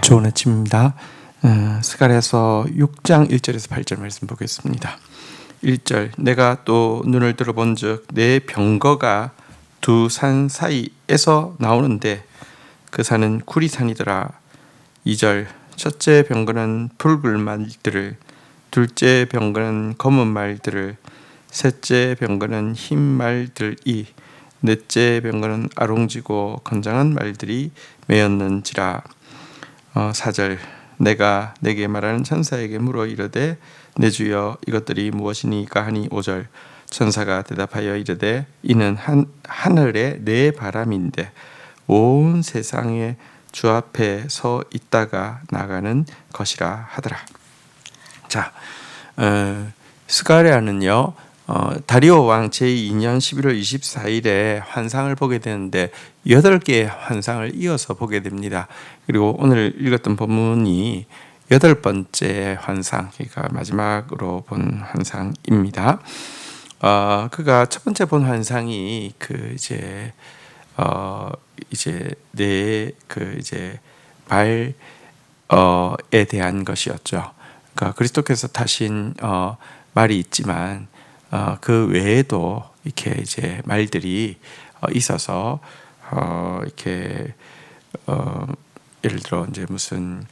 좋은 아침입니다. 스가랴서 6장 1절에서 8절 말씀 보겠습니다. 1절 내가 또 눈을 들어본 즉 내 병거가 두 산 사이에서 나오는데 그 산은 구리산이더라. 2절 첫째 병거는 붉은 말들을, 둘째 병거는 검은 말들을, 셋째 병거는 흰 말들이, 넷째 병거는 아롱지고 건장한 말들이 메었는지라. 4절 내가 내게 말하는 천사에게 물어 이르되 내 주여 이것들이 무엇이니까 하니 5절 천사가 대답하여 이르되 이는 하늘의 내 바람인데 온 세상에 주 앞에 서 있다가 나가는 것이라 하더라. 자, 스가랴는요 다리오 왕 제2년 11월 24일에 환상을 보게 되는데 8개의 환상을 이어서 보게 됩니다. 그리고 오늘 읽었던 본문이 8번째 환상, 그러니까 마지막으로 본 환상입니다. 그가 첫 번째 본 환상이 발에 대한 것이었죠. 그러니까 그리스도께서 타신 말이 있지만 그 외에도 이렇게 이제 말들이 있어서 이렇게 예를 들어 이제 무슨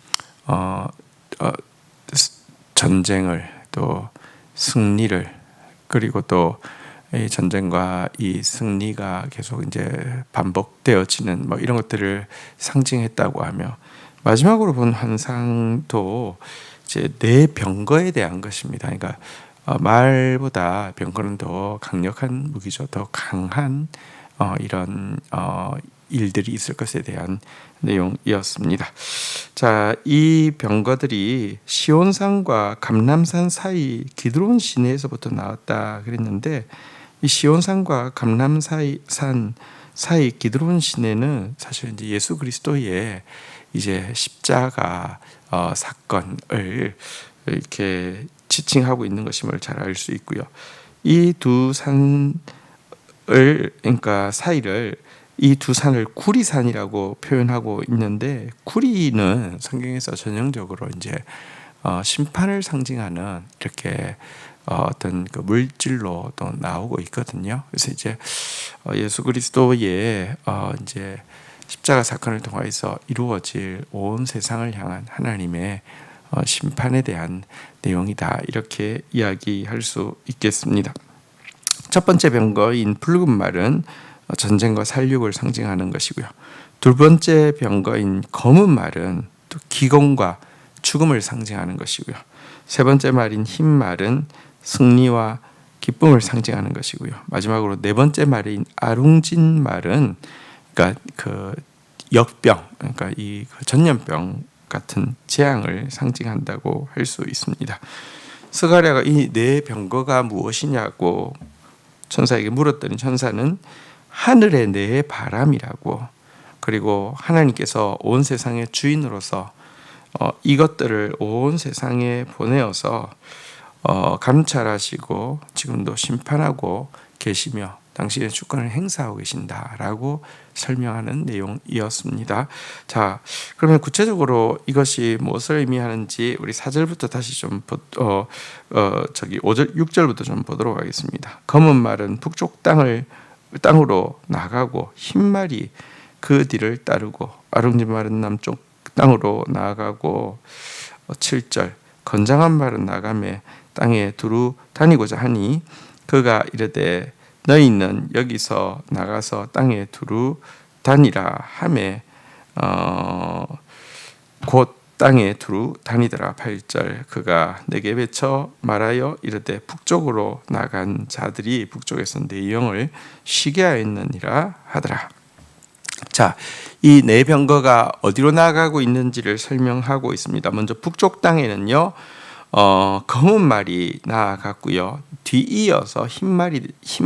전쟁을 또 승리를 그리고 또 이 전쟁과 이 승리가 계속 이제 반복되어지는 뭐 이런 것들을 상징했다고 하며 마지막으로 본 환상도 이제 내 병거에 대한 것입니다. 그러니까 말보다 병거는 더 강력한 무기죠. 더 강한 이런 일들이 있을 것에 대한 내용이었습니다. 자, 이 병거들이 시온산과 감람산 사이 기드론 시내에서부터 나왔다 그랬는데 이 시온산과 감람산 사이 기드론 시내는 사실 이제 예수 그리스도의 이제 십자가 사건을 이렇게 지칭하고 있는 것임을 잘 알 수 있고요. 이 두 산을 그러니까 사이를 이 두 산을 구리산이라고 표현하고 있는데 구리는 성경에서 전형적으로 이제 심판을 상징하는 이렇게 어떤 그 물질로 또 나오고 있거든요. 그래서 이제 예수 그리스도의 이제 십자가 사건을 통해서 이루어질 온 세상을 향한 하나님의 심판에 대한 내용이다 이렇게 이야기할 수 있겠습니다. 첫 번째 병거인 붉은 말은 전쟁과 살육을 상징하는 것이고요. 두 번째 병거인 검은 말은 또 기공과 죽음을 상징하는 것이고요. 세 번째 말인 흰 말은 승리와 기쁨을 상징하는 것이고요. 마지막으로 네 번째 말인 아룽진 말은 그러니까 그 역병, 그러니까 이 전염병 같은 재앙을 상징한다고 할 수 있습니다. 스가랴가 이 네 병거가 무엇이냐고 천사에게 물었더니 천사는 하늘의 네 바람이라고, 그리고 하나님께서 온 세상의 주인으로서 이것들을 온 세상에 보내어서 감찰하시고 지금도 심판하고 계시며 당신의 주권을 행사하고 계신다라고 설명하는 내용이었습니다. 자, 그러면 구체적으로 이것이 무엇을 의미하는지 우리 4절부터 다시 좀 6절부터 좀 보도록 하겠습니다. 검은 말은 북쪽 땅으로 나가고 흰 말이 그 뒤를 따르고 아롱진 말은 남쪽 땅으로 나가고 7절 건장한 말은 나가매 땅에 두루 다니고자 하니 그가 이르되 너희는 여기서 나가서 땅에 두루 다니라 하매 곧 땅에 두루 다니더라. 8절 그가 내게 외쳐 말하여 이르되 북쪽으로 나간 자들이 북쪽에서 내 영을 쉬게 하였느니라 하더라. 자, 이 네 병거가 어디로 나가고 있는지를 설명하고 있습니다. 먼저 북쪽 땅에는요 검은 말이 나아갔고요. 뒤이어서 흰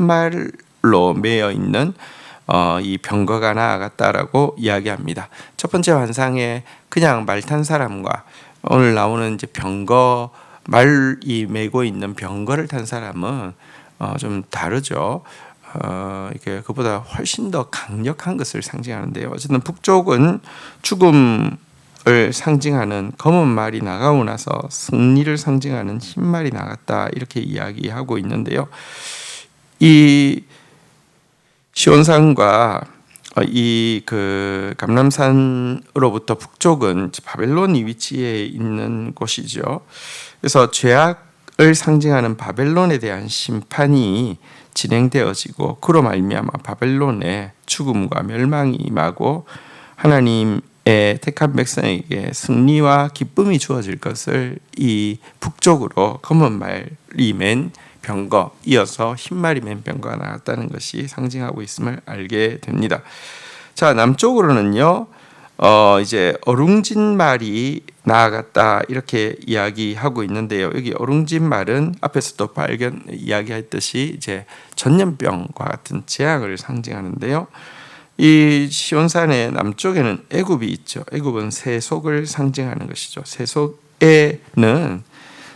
말로 매여 있는 이 병거가 나아갔다라고 이야기합니다. 첫 번째 환상에 그냥 말 탄 사람과 오늘 나오는 이제 병거, 말이 메고 있는 병거를 탄 사람은 좀 다르죠. 이게 그보다 훨씬 더 강력한 것을 상징하는데요. 어쨌든 북쪽은 죽음 을 상징하는 검은 말이 나가고 나서 승리를 상징하는 흰 말이 나갔다 이렇게 이야기하고 있는데요. 이 시온산과 이 그 감람산으로부터 북쪽은 바벨론이 위치해 있는 곳이죠. 그래서 죄악을 상징하는 바벨론에 대한 심판이 진행되어지고 그로 말미암아 바벨론의 죽음과 멸망이 임하고 하나님의 택한 백성에게 승리와 기쁨이 주어질 것을 이 북쪽으로 검은 말이 맨 병거 이어서 흰 말이 맨 병거가 나왔다는 것이 상징하고 있음을 알게 됩니다. 자, 남쪽으로는요 이제 어룽진 말이 나아갔다 이렇게 이야기하고 있는데요. 여기 어룽진 말은 앞에서도 이야기했듯이 이제 전염병과 같은 재앙을 상징하는데요. 이 시온산의 남쪽에는 애굽이 있죠. 애굽은 세속을 상징하는 것이죠. 세속에는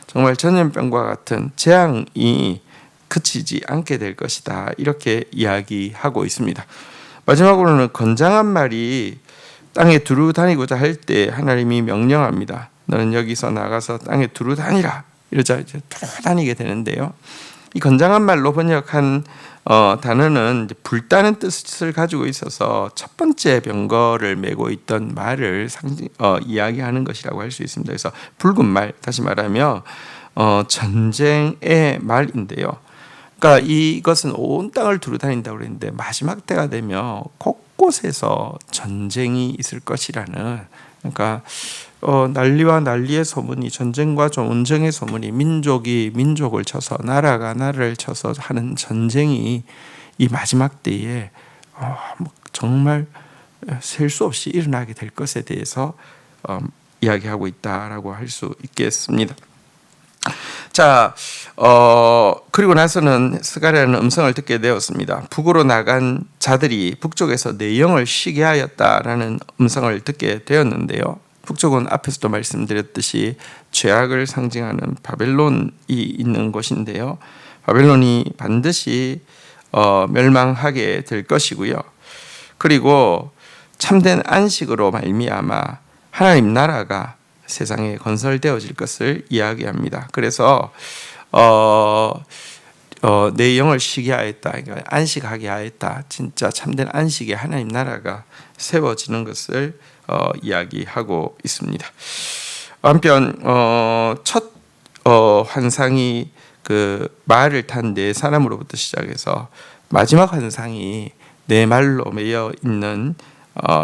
정말 전염병과 같은 재앙이 그치지 않게 될 것이다 이렇게 이야기하고 있습니다. 마지막으로는 건장한 말이 땅에 두루 다니고자 할 때 하나님이 명령합니다. 너는 여기서 나가서 땅에 두루 다니라. 이러자 이제 두루 다니게 되는데요. 이 건장한 말로 번역한 단어는 불타는 뜻을 가지고 있어서 첫 번째 병거를 메고 있던 말을 이야기하는 것이라고 할 수 있습니다. 그래서 붉은 말, 다시 말하면 전쟁의 말인데요. 그러니까 이것은 온 땅을 두루 다닌다고 그랬는데 마지막 때가 되면 곳곳에서 전쟁이 있을 것이라는, 그러니까 난리와 난리의 소문이, 전쟁과 전쟁의 소문이, 민족이 민족을 쳐서 나라가 나라를 쳐서 하는 전쟁이 이 마지막 때에 정말 셀 수 없이 일어나게 될 것에 대해서 이야기하고 있다라고 할 수 있겠습니다. 자, 그리고 나서는 스가랴는 음성을 듣게 되었습니다. 북으로 나간 자들이 북쪽에서 내 영을 쉬게 하였다라는 음성을 듣게 되었는데요. 북쪽은 앞에서도 말씀드렸듯이 죄악을 상징하는 바벨론이 있는 곳인데요. 바벨론이 반드시 멸망하게 될 것이고요. 그리고 참된 안식으로 말미암아 하나님 나라가 세상에 건설되어질 것을 이야기합니다. 그래서 내 영을 쉬게 하였다, 그러니까 안식하게 하였다. 진짜 참된 안식의 하나님 나라가 세워지는 것을 이야기하고 있습니다. 한편 첫 환상이 그 말을 탄 네 사람으로부터 시작해서 마지막 환상이 네 말로 매여 있는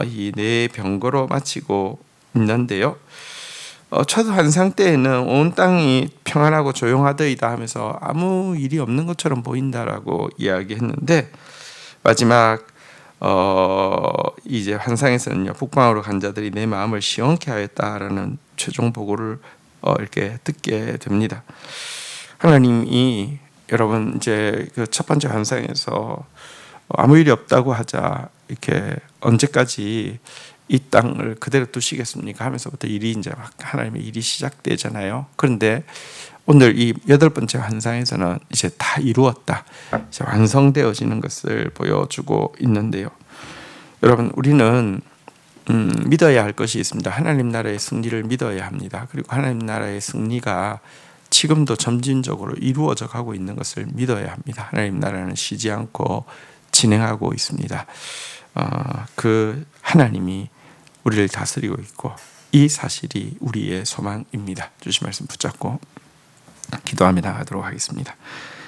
이 네 병거로 마치고 있는데요. 첫 환상 때에는 온 땅이 평안하고 조용하더이다 하면서 아무 일이 없는 것처럼 보인다라고 이야기했는데, 마지막 이제 환상에서는요, 북방으로 간 자들이 내 마음을 시원케 하였다라는 최종 보고를 이렇게 듣게 됩니다. 하나님이 여러분 이제 그 첫 번째 환상에서 아무 일이 없다고 하자 이렇게 언제까지 이 땅을 그대로 두시겠습니까 하면서부터 일이 이제 막 하나님의 일이 시작되잖아요. 그런데 오늘 이 여덟 번째 환상에서는 이제 다 이루었다, 이제 완성되어지는 것을 보여주고 있는데요. 여러분, 우리는 믿어야 할 것이 있습니다. 하나님 나라의 승리를 믿어야 합니다. 그리고 하나님 나라의 승리가 지금도 점진적으로 이루어져 가고 있는 것을 믿어야 합니다. 하나님 나라는 쉬지 않고 진행하고 있습니다. 그 하나님이 우리를 다스리고 있고 이 사실이 우리의 소망입니다. 주신 말씀 붙잡고 기도하며 나가도록 하겠습니다.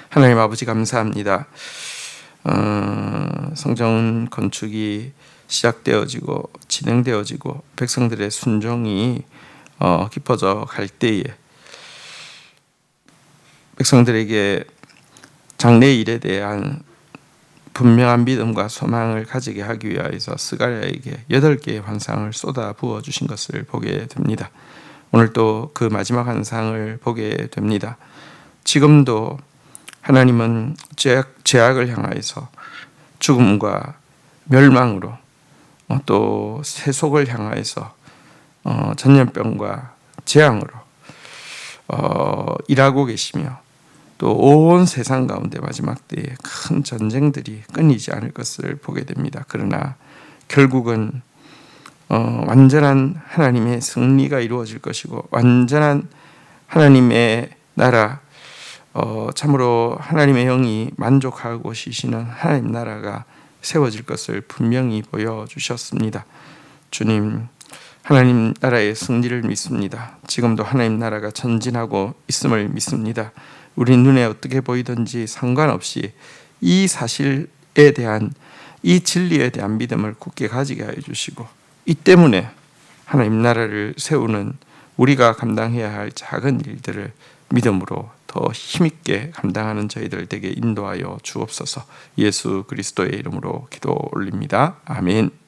하나님 아버지, 감사합니다. 성전 건축이 시작되어지고 진행되어지고 백성들의 순종이 깊어져 갈 때에 백성들에게 장래 일에 대한 분명한 믿음과 소망을 가지게 하기 위하여서 스가랴에게 8개의 환상을 쏟아 부어 주신 것을 보게 됩니다. 오늘 또 그 마지막 환상을 보게 됩니다. 지금도 하나님은 죄악을 향하여서 죽음과 멸망으로, 또 세속을 향하여서 전염병과 재앙으로 일하고 계시며, 또 온 세상 가운데 마지막 때에 큰 전쟁들이 끊이지 않을 것을 보게 됩니다. 그러나 결국은 완전한 하나님의 승리가 이루어질 것이고 완전한 하나님의 나라, 참으로 하나님의 영이 만족하고 쉬시는 하나님 나라가 세워질 것을 분명히 보여주셨습니다. 주님, 하나님 나라의 승리를 믿습니다. 지금도 하나님 나라가 전진하고 있음을 믿습니다. 우리 눈에 어떻게 보이든지 상관없이 이 사실에 대한, 이 진리에 대한 믿음을 굳게 가지게 해주시고, 이 때문에 하나님 나라를 세우는 우리가 감당해야 할 작은 일들을 믿음으로 더 힘있게 감당하는 저희들 되게 인도하여 주옵소서. 예수 그리스도의 이름으로 기도 올립니다. 아멘.